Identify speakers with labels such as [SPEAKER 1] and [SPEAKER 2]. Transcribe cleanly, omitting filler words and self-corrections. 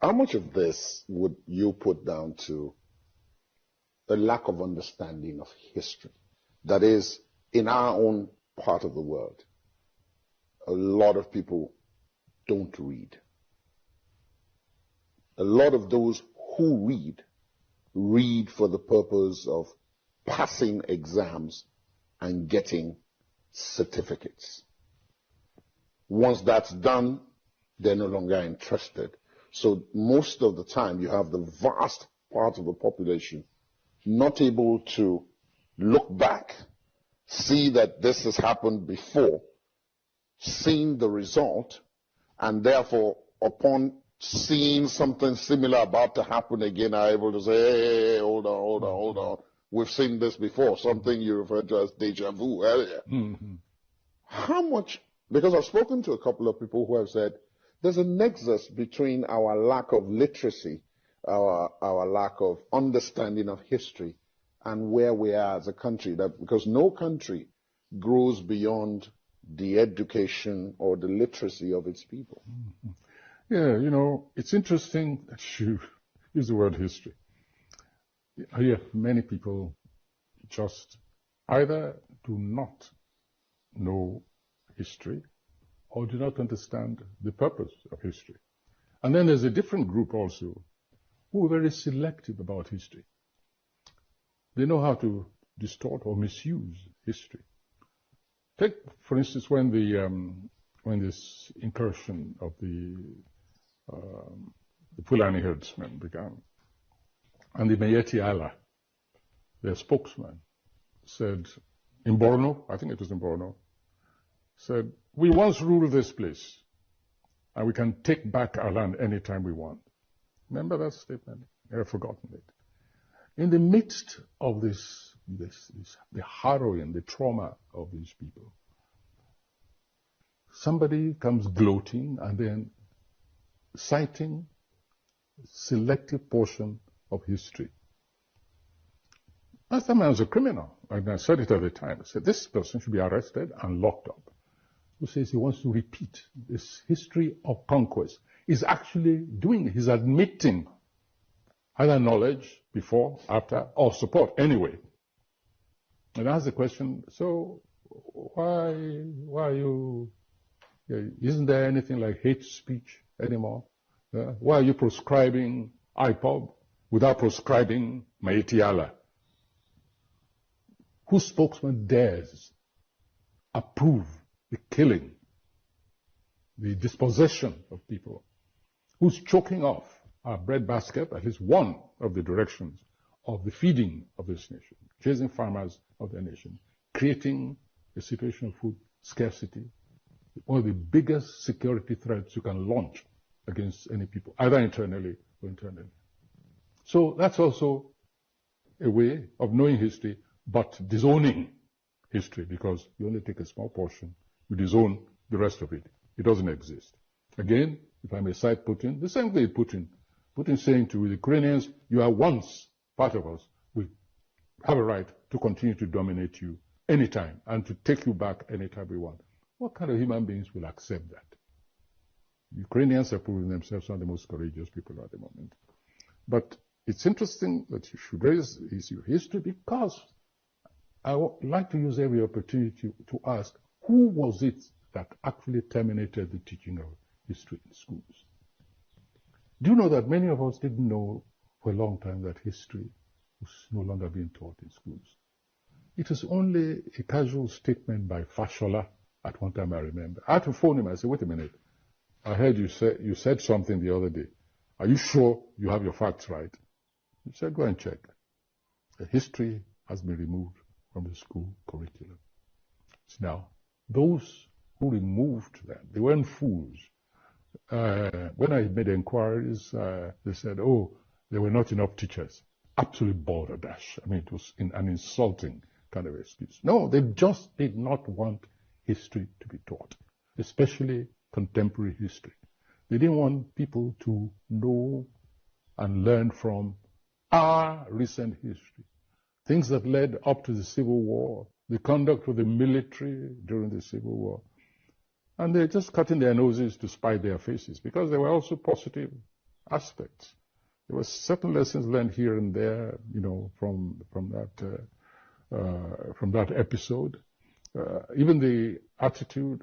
[SPEAKER 1] How much of this would you put down to a lack of understanding of history? That is, in our own part of the world, a lot of people don't read. A lot of those who read for the purpose of passing exams and getting certificates. Once that's done, they're no longer interested. So most of the time you have the vast part of the population not able to look back, see that this has happened before, seeing the result, and therefore upon seeing something similar about to happen again are able to say, hey, hold on. We've seen this before, something you referred to as deja vu earlier. Mm-hmm. How much, because I've spoken to a couple of people who have said, there's a nexus between our lack of literacy, our lack of understanding of history, and where we are as a country. That because no country grows beyond the education or the literacy of its people.
[SPEAKER 2] Mm-hmm. Yeah, you know, it's interesting that you use the word history. I hear many people just either do not know history or do not understand the purpose of history. And then there's a different group also who are very selective about history. They know how to distort or misuse history. Take, for instance, when this incursion of the Fulani herdsmen began, and the Miyetti Allah, their spokesman, said in Borno, I think it was in Borno, said, we once ruled this place, and we can take back our land anytime we want. Remember that statement? I've forgotten it. In the midst of the harrowing, the trauma of these people, somebody comes gloating and then citing selective portion of history. Last time I was a criminal, and I said it at the time. I said, this person should be arrested and locked up. Who says he wants to repeat this history of conquest? He's actually doing it. He's admitting either knowledge before, after, or support anyway. And I ask the question, so why are you, isn't there anything like hate speech anymore? Why are you proscribing IPOB without proscribing Miyetti Allah? Whose spokesman dares approve the killing, the dispossession of people? Who's choking off our breadbasket, at least one of the directions of the feeding of this nation, chasing farmers of the nation, creating a situation of food scarcity, one of the biggest security threats you can launch against any people, either internally or internally. So that's also a way of knowing history, but disowning history, because you only take a small portion, you disown the rest of it. It doesn't exist. Again, if I may cite Putin, the same thing Putin saying to the Ukrainians, you are once part of us. We have a right to continue to dominate you anytime and to take you back anytime we want. What kind of human beings will accept that? Ukrainians are proving themselves one of the most courageous people at the moment. But it's interesting that you should raise the issue of history, because I would like to use every opportunity to ask, who was it that actually terminated the teaching of history in schools? Do you know that many of us didn't know for a long time that history was no longer being taught in schools? It was only a casual statement by Fashola at one time, I remember. I had to phone him. I said, wait a minute. I heard you said something the other day. Are you sure you have your facts right? He said, go and check. The history has been removed from the school curriculum. Now, those who removed that, they weren't fools. When I made inquiries, they said, oh, there were not enough teachers. Absolute balderdash. I mean, it was an insulting kind of excuse. No, they just did not want history to be taught, especially contemporary history. They didn't want people to know and learn from our recent history. Things that led up to the Civil War, the conduct of the military during the Civil War. And they're just cutting their noses to spite their faces, because there were also positive aspects. There were certain lessons learned here and there, from that episode. Even the attitude